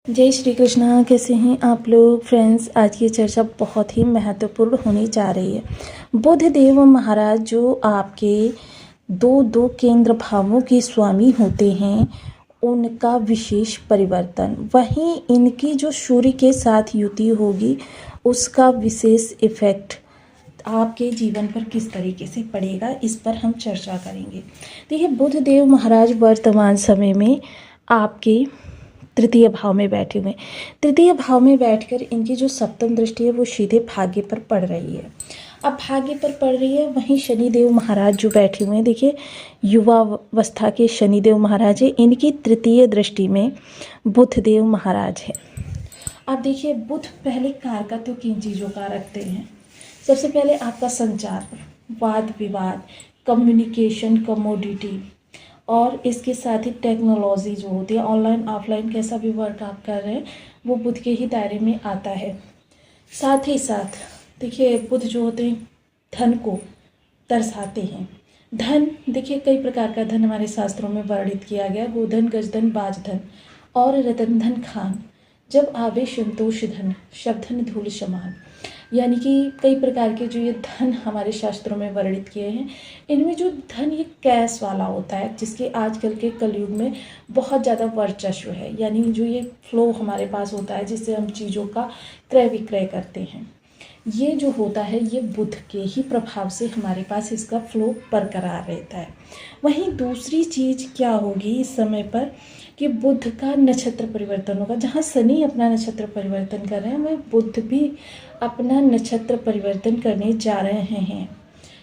जय श्री कृष्णा। कैसे हैं आप लोग फ्रेंड्स। आज की चर्चा बहुत ही महत्वपूर्ण होने जा रही है। बुध देव महाराज जो आपके दो केंद्र भावों के स्वामी होते हैं, उनका विशेष परिवर्तन, वहीं इनकी जो सूर्य के साथ युति होगी उसका विशेष इफेक्ट आपके जीवन पर किस तरीके से पड़ेगा, इस पर हम चर्चा करेंगे। देखिए, बुध देव महाराज वर्तमान समय में आपके तृतीय भाव में बैठे हुए। तृतीय भाव में बैठकर इनकी जो सप्तम दृष्टि है वो सीधे भाग्य पर पड़ रही है। अब भाग्य पर पड़ रही है, वहीं शनिदेव महाराज जो बैठे हुए हैं, देखिए युवा अवस्था के शनिदेव महाराज है, इनकी तृतीय दृष्टि में बुधदेव महाराज है। अब देखिए, बुध पहले कारकत्व किन चीज़ों का रखते हैं। सबसे पहले आपका संचार, वाद विवाद, कम्युनिकेशन, कमोडिटी, और इसके साथ ही टेक्नोलॉजी जो होती है, ऑनलाइन ऑफलाइन कैसा भी वर्क आप कर रहे हैं, वो बुध के ही दायरे में आता है। साथ ही साथ देखिए, बुध जो होते हैं धन को दर्शाते हैं। धन, देखिए कई प्रकार का धन हमारे शास्त्रों में वर्णित किया गया। गोधन, गजधन, बाजधन और रतन धन खान। जब आवे संतोष धन, शब्दन धूल समान। यानी कि कई प्रकार के जो ये धन हमारे शास्त्रों में वर्णित किए हैं, इनमें जो धन ये कैश वाला होता है, जिसके आजकल के कलयुग में बहुत ज़्यादा वर्चस्व है। यानी जो ये फ्लो हमारे पास होता है, जिससे हम चीज़ों का क्रय विक्रय करते हैं, ये जो होता है ये बुध के ही प्रभाव से हमारे पास इसका फ्लो बरकरार रहता है। वहीं दूसरी चीज़ क्या होगी इस समय पर कि बुध का नक्षत्र परिवर्तन होगा। जहाँ शनि अपना नक्षत्र परिवर्तन कर रहे हैं, वह बुध भी अपना नक्षत्र परिवर्तन करने जा रहे हैं।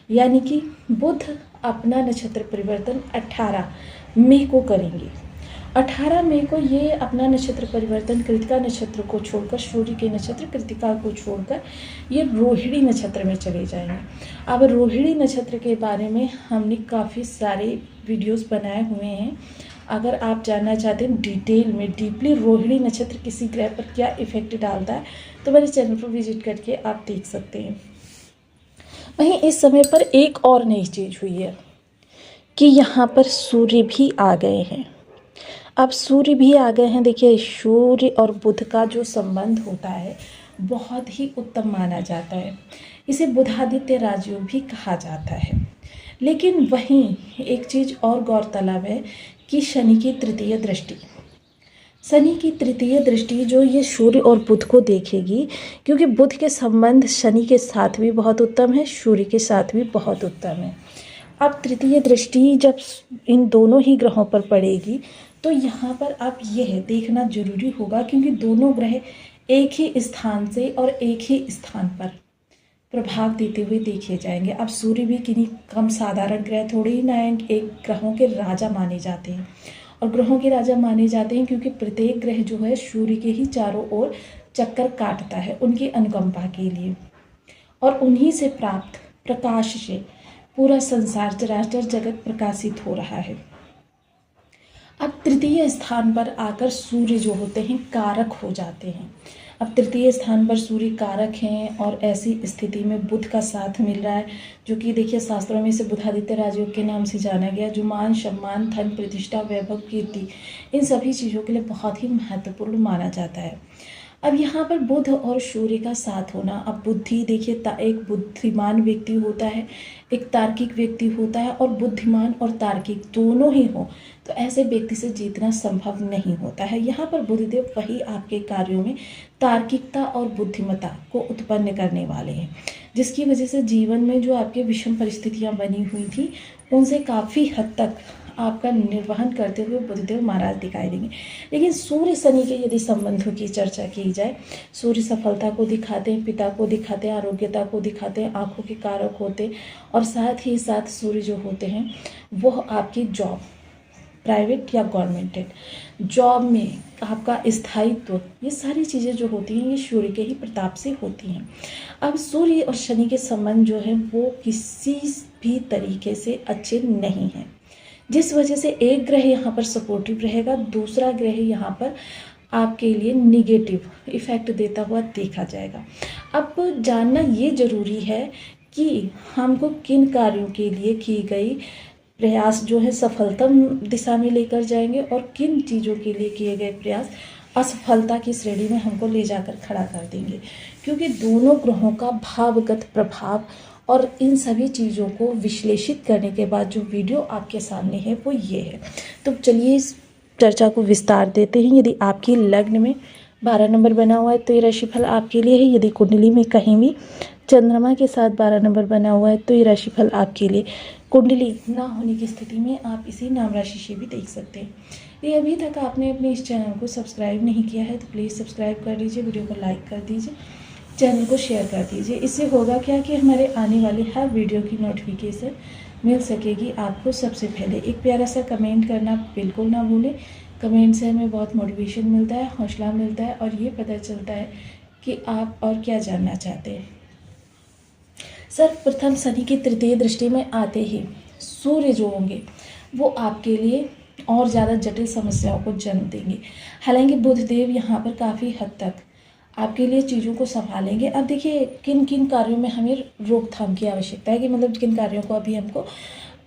यानी कि बुध अपना नक्षत्र परिवर्तन 18 मई को करेंगे। 18 मई को ये अपना नक्षत्र परिवर्तन कृतिका नक्षत्र को छोड़कर, सूर्य के नक्षत्र कृतिका को छोड़कर ये रोहिणी नक्षत्र में चले जाएंगे। अब रोहिणी नक्षत्र के बारे में हमने काफ़ी सारे वीडियोस बनाए हुए हैं। अगर आप जानना चाहते हैं डिटेल में, डीपली रोहिणी नक्षत्र किसी ग्रह पर क्या इफेक्ट डालता है, तो मेरे चैनल पर विजिट करके आप देख सकते हैं। वहीं इस समय पर एक और नई चीज़ हुई है कि यहाँ पर सूर्य भी आ गए हैं। अब सूर्य भी आ गए हैं। देखिए, सूर्य और बुध का जो संबंध होता है बहुत ही उत्तम माना जाता है। इसे बुधादित्य राजयोग भी कहा जाता है। लेकिन वहीं एक चीज़ और गौरतलब है कि शनि की तृतीय दृष्टि, शनि की तृतीय दृष्टि जो ये सूर्य और बुध को देखेगी, क्योंकि बुध के संबंध शनि के साथ भी बहुत उत्तम है, सूर्य के साथ भी बहुत उत्तम है। अब तृतीय दृष्टि जब इन दोनों ही ग्रहों पर पड़ेगी, तो यहाँ पर आप यह देखना जरूरी होगा, क्योंकि दोनों ग्रह एक ही स्थान से और एक ही स्थान पर प्रभाव देते हुए देखे जाएंगे। अब सूर्य भी किन्हीं कम साधारण ग्रह थोड़े ही ना हैं, एक ग्रहों के राजा माने जाते हैं। और ग्रहों के राजा माने जाते हैं क्योंकि प्रत्येक ग्रह जो है सूर्य के ही चारों ओर चक्कर काटता है उनकी अनुकंपा के लिए, और उन्हीं से प्राप्त प्रकाश से पूरा संसार, चराचर जगत प्रकाशित हो रहा है। अब तृतीय स्थान पर आकर सूर्य जो होते हैं कारक हो जाते हैं। अब तृतीय स्थान पर सूर्य कारक हैं, और ऐसी स्थिति में बुध का साथ मिल रहा है, जो कि देखिए शास्त्रों में इसे बुधादित्य राजयोग के नाम से जाना गया, जो मान, सम्मान, धन, प्रतिष्ठा, वैभव, कीर्ति, इन सभी चीज़ों के लिए बहुत ही महत्वपूर्ण माना जाता है। अब यहाँ पर बुध और सूर्य का साथ होना, अब बुद्धि देखिए, एक बुद्धिमान व्यक्ति होता है, एक तार्किक व्यक्ति होता है, और बुद्धिमान और तार्किक दोनों ही हो तो ऐसे व्यक्ति से जीतना संभव नहीं होता है। यहाँ पर बुधदेव वही आपके कार्यों में तार्किकता और बुद्धिमत्ता को उत्पन्न करने वाले हैं, जिसकी वजह से जीवन में जो आपके विषम परिस्थितियाँ बनी हुई थी, उनसे काफ़ी हद तक आपका निर्वहन करते हुए बुधदेव महाराज दिखाई देंगे। लेकिन सूर्य शनि के यदि संबंधों की चर्चा की जाए, सूर्य सफलता को दिखाते हैं, पिता को दिखाते हैं, आरोग्यता को दिखाते हैं, आंखों के कारक होते हैं, और साथ ही साथ सूर्य जो होते हैं वो आपकी जॉब, प्राइवेट या गवर्नमेंटेड जॉब में आपका स्थायित्व, ये सारी चीज़ें जो होती हैं ये सूर्य के ही प्रताप से होती हैं। अब सूर्य और शनि के संबंध जो है वो किसी भी तरीके से अच्छे नहीं हैं, जिस वजह से एक ग्रह यहाँ पर सपोर्टिव रहेगा, दूसरा ग्रह यहाँ पर आपके लिए निगेटिव इफेक्ट देता हुआ देखा जाएगा। अब जानना ये ज़रूरी है कि हमको किन कार्यों के लिए की गई प्रयास जो है सफलतम दिशा में लेकर जाएंगे, और किन चीज़ों के लिए किए गए प्रयास असफलता की श्रेणी में हमको ले जाकर खड़ा कर देंगे, क्योंकि दोनों ग्रहों का भावगत प्रभाव और इन सभी चीज़ों को विश्लेषित करने के बाद जो वीडियो आपके सामने है वो ये है। तो चलिए इस चर्चा को विस्तार देते हैं। यदि आपकी लग्न में 12 नंबर बना हुआ है तो ये राशिफल आपके लिए है। यदि कुंडली में कहीं भी चंद्रमा के साथ 12 नंबर बना हुआ है तो ये राशिफल आपके लिए। कुंडली ना होने की स्थिति में आप इसी नाम राशि से भी देख सकते हैं। ये अभी तक आपने अपने इस चैनल को सब्सक्राइब नहीं किया है तो प्लीज़ सब्सक्राइब कर लीजिए, वीडियो को लाइक कर दीजिए, चैनल को शेयर कर दीजिए। इससे होगा क्या कि हमारे आने वाली हर वीडियो की नोटिफिकेशन मिल सकेगी आपको सबसे पहले। एक प्यारा सा कमेंट करना बिल्कुल ना भूलें। कमेंट से हमें बहुत मोटिवेशन मिलता है, हौसला मिलता है और ये पता चलता है कि आप और क्या जानना चाहते हैं। सर्वप्रथम शनि की तृतीय दृष्टि में आते ही सूर्य जो होंगे वो आपके लिए और ज़्यादा जटिल समस्याओं को जन्म देंगे। हालांकि बुध देव यहाँ पर काफ़ी हद तक आपके लिए चीज़ों को संभालेंगे। अब देखिए किन किन कार्यों में हमें रोकथाम की आवश्यकता है, कि मतलब किन कार्यों को अभी हमको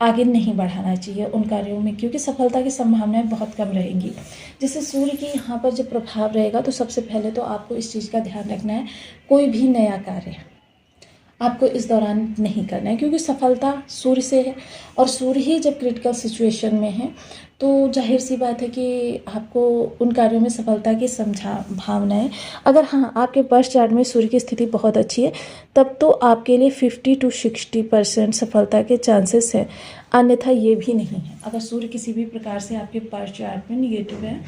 आगे नहीं बढ़ाना चाहिए उन कार्यों में, क्योंकि सफलता की संभावनाएं बहुत कम रहेंगी। जैसे सूर्य की यहाँ पर जब प्रभाव रहेगा तो सबसे पहले तो आपको इस चीज़ का ध्यान रखना है, कोई भी नया कार्य आपको इस दौरान नहीं करना है, क्योंकि सफलता सूर्य से है और सूर्य ही जब क्रिटिकल सिचुएशन में है तो जाहिर सी बात है कि आपको उन कार्यों में सफलता की संभावनाएं, अगर हाँ आपके बर्थ चार्ट में सूर्य की स्थिति बहुत अच्छी है तब तो आपके लिए 50 to 60% सफलता के चांसेस हैं, अन्यथा ये भी नहीं है। अगर सूर्य किसी भी प्रकार से आपके बर्थ चार्ट में निगेटिव है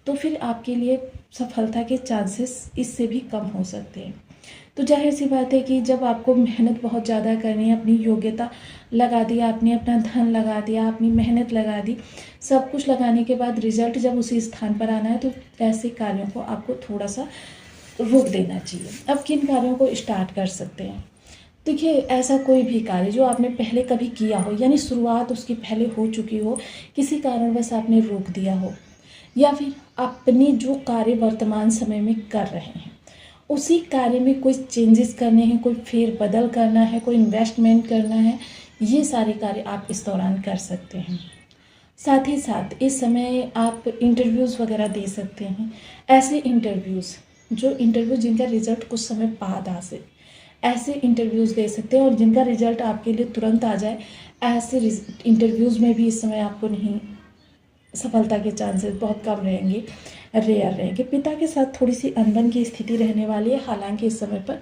तो फिर आपके लिए सफलता के चांसेस इससे भी कम हो सकते हैं। तो जाहिर सी बात है कि जब आपको मेहनत बहुत ज़्यादा करनी है, अपनी योग्यता लगा दी आपने, अपना धन लगा दिया, अपनी मेहनत लगा दी, सब कुछ लगाने के बाद रिजल्ट जब उसी स्थान पर आना है तो ऐसे कार्यों को आपको थोड़ा सा रोक देना चाहिए। अब किन कार्यों को स्टार्ट कर सकते हैं? देखिए ऐसा कोई भी कार्य जो आपने पहले कभी किया हो, यानी शुरुआत उसकी पहले हो चुकी हो, किसी कारणवश आपने रोक दिया हो, या फिर अपने जो कार्य वर्तमान समय में कर रहे हैं उसी कार्य में कोई चेंजेस करने हैं, कोई फेर बदल करना है, कोई इन्वेस्टमेंट करना है, ये सारे कार्य आप इस दौरान कर सकते हैं। साथ ही साथ इस समय आप इंटरव्यूज़ वगैरह दे सकते हैं। ऐसे इंटरव्यूज़ जिनका रिजल्ट कुछ समय बाद आ से, ऐसे इंटरव्यूज़ दे सकते हैं और जिनका रिजल्ट आपके लिए तुरंत आ जाए, ऐसे इंटरव्यूज़ में भी इस समय आपको नहीं, सफलता के चांसेस बहुत कम रहेंगे, रेयर रहेंगे। पिता के साथ थोड़ी सी अनबन की स्थिति रहने वाली है, हालांकि इस समय पर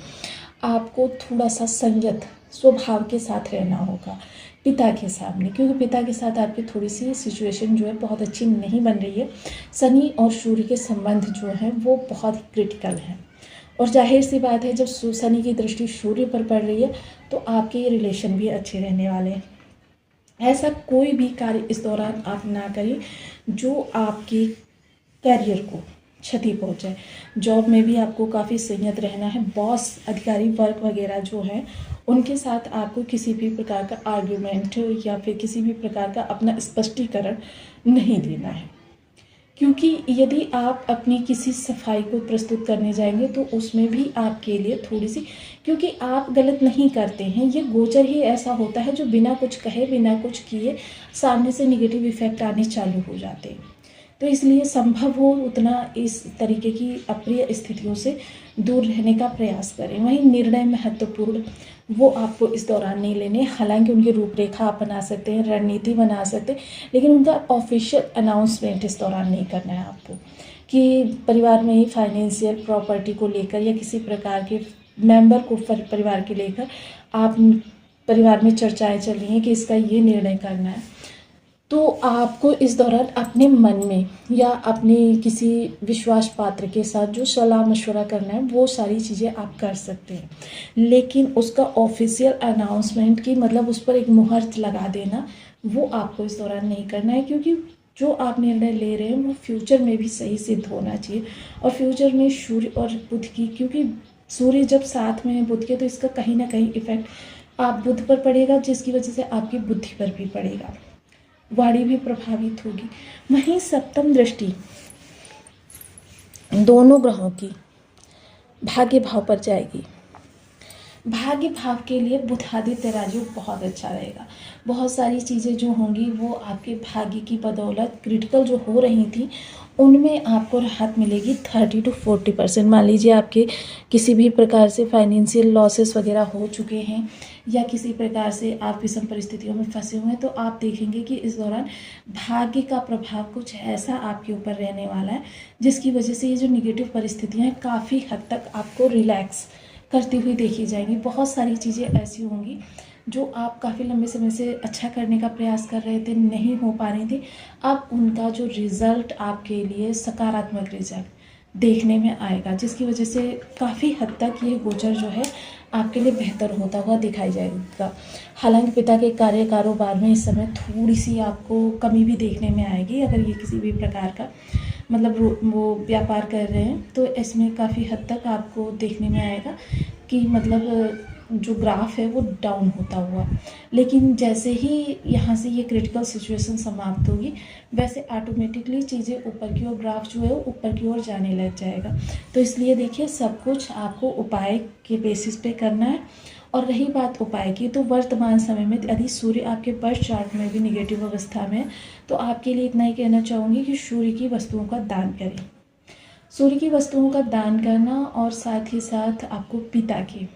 आपको थोड़ा सा संयत स्वभाव के साथ रहना होगा पिता के सामने, क्योंकि पिता के साथ आपकी थोड़ी सी सिचुएशन जो है बहुत अच्छी नहीं बन रही है। शनि और सूर्य के संबंध जो है वो बहुत क्रिटिकल हैं और जाहिर सी बात है जब शनि की दृष्टि सूर्य पर पड़ रही है तो आपके ये रिलेशन भी अच्छे रहने वाले हैं। ऐसा कोई भी कार्य इस दौरान आप ना करें जो आपके कैरियर को क्षति पहुंचाए। जॉब में भी आपको काफ़ी संयत रहना है। बॉस, अधिकारी वर्ग वगैरह जो है उनके साथ आपको किसी भी प्रकार का आर्ग्यूमेंट या फिर किसी भी प्रकार का अपना स्पष्टीकरण नहीं देना है, क्योंकि यदि आप अपनी किसी सफाई को प्रस्तुत करने जाएंगे तो उसमें भी आपके लिए थोड़ी सी, क्योंकि आप गलत नहीं करते हैं, ये गोचर ही ऐसा होता है जो बिना कुछ कहे बिना कुछ किए सामने से निगेटिव इफेक्ट आने चालू हो जाते हैं। तो इसलिए संभव हो उतना इस तरीके की अप्रिय स्थितियों से दूर रहने का प्रयास करें। वहीं निर्णय महत्वपूर्ण वो आपको इस दौरान नहीं लेने, हालांकि उनकी रूपरेखा आप बना सकते हैं, रणनीति बना सकते हैं, लेकिन उनका ऑफिशियल अनाउंसमेंट इस दौरान नहीं करना है आपको, कि परिवार में ही फाइनेंशियल प्रॉपर्टी को लेकर या किसी प्रकार के मेंबर को परिवार के लेकर आप परिवार में चर्चाएं चल रही हैं कि इसका ये निर्णय करना है, तो आपको इस दौरान अपने मन में या अपने किसी विश्वास पात्र के साथ जो सलाह मशवरा करना है वो सारी चीज़ें आप कर सकते हैं, लेकिन उसका ऑफिशियल अनाउंसमेंट की मतलब उस पर एक मुहूर्त लगा देना वो आपको इस दौरान नहीं करना है, क्योंकि जो आप निर्णय ले रहे हैं वो फ्यूचर में भी सही सिद्ध होना चाहिए। और फ्यूचर में सूर्य और बुध की, क्योंकि सूर्य जब साथ में है बुध के, तो इसका कहीं ना कहीं इफेक्ट आप बुध पर पड़ेगा, जिसकी वजह से आपकी बुद्धि पर भी पड़ेगा, वाणी भी प्रभावित होगी। वहीं सप्तम दृष्टि दोनों ग्रहों की भाग्य भाव पर जाएगी। भाग्य भाव के लिए बुध आदित्य राजयोग बहुत अच्छा रहेगा। बहुत सारी चीज़ें जो होंगी वो आपके भाग्य की बदौलत क्रिटिकल जो हो रही थी उनमें आपको राहत मिलेगी 30 to 40%। मान लीजिए आपके किसी भी प्रकार से फाइनेंशियल लॉसेस वगैरह हो चुके हैं या किसी प्रकार से आप विषम परिस्थितियों में फंसे हुए हैं, तो आप देखेंगे कि इस दौरान भाग्य का प्रभाव कुछ ऐसा आपके ऊपर रहने वाला है जिसकी वजह से ये जो निगेटिव परिस्थितियाँ हैं काफ़ी हद तक आपको रिलैक्स करती हुई देखी जाएंगी। बहुत सारी चीज़ें ऐसी होंगी जो आप काफ़ी लंबे समय से अच्छा करने का प्रयास कर रहे थे, नहीं हो पा रही थी, अब उनका जो रिज़ल्ट आपके लिए सकारात्मक रिज़ल्ट देखने में आएगा, जिसकी वजह से काफ़ी हद तक ये गोचर जो है आपके लिए बेहतर होता हुआ दिखाई जाएगा। हालांकि पिता के कार्य कारोबार में इस समय थोड़ी सी आपको कमी भी देखने में आएगी। अगर ये किसी भी प्रकार का मतलब वो व्यापार कर रहे हैं तो इसमें काफ़ी हद तक आपको देखने में आएगा कि मतलब जो ग्राफ है वो डाउन होता हुआ, लेकिन जैसे ही यहाँ से ये क्रिटिकल सिचुएशन समाप्त होगी वैसे ऑटोमेटिकली चीज़ें ऊपर की ओर, ग्राफ जो है वो ऊपर की ओर जाने लग जाएगा। तो इसलिए देखिए सब कुछ आपको उपाय के बेसिस पे करना है। और रही बात उपाय की, तो वर्तमान समय में यदि सूर्य आपके बर्थ चार्ट में भी निगेटिव अवस्था में है तो आपके लिए इतना ही कहना चाहूँगी कि सूर्य की वस्तुओं का दान करें। सूर्य की वस्तुओं का दान करना और साथ ही साथ आपको पिता के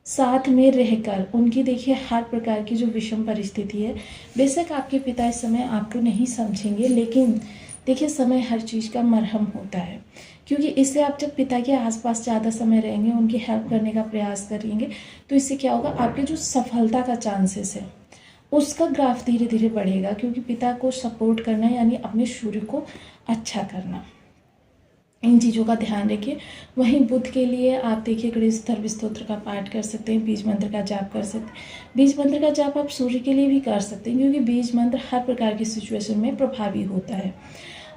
साथ में रहकर उनकी देखिए हर प्रकार की जो विषम परिस्थिति है, बेशक आपके पिता इस समय आपको नहीं समझेंगे, लेकिन देखिए समय हर चीज़ का मरहम होता है, क्योंकि इससे आप जब पिता के आसपास ज़्यादा समय रहेंगे, उनकी हेल्प करने का प्रयास करेंगे, तो इससे क्या होगा, आपके जो सफलता का चांसेस है उसका ग्राफ धीरे धीरे बढ़ेगा, क्योंकि पिता को सपोर्ट करना यानी अपने सूर्य को अच्छा करना, इन चीज़ों का ध्यान रखिए। वहीं बुध के लिए आप देखिए गणेश धर्म स्तोत्र का पाठ कर सकते हैं, बीज मंत्र का जाप कर सकते हैं। बीज मंत्र का जाप आप सूर्य के लिए भी कर सकते हैं, क्योंकि बीज मंत्र हर प्रकार की सिचुएशन में प्रभावी होता है।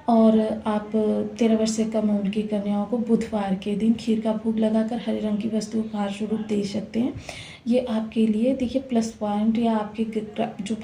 और आप 13 वर्ष से कम उम्र की कन्याओं को बुधवार के दिन खीर का भोग लगाकर हरे रंग की वस्तु उपहार स्वरूप दे सकते हैं। ये आपके लिए देखिए प्लस पॉइंट या आपके जो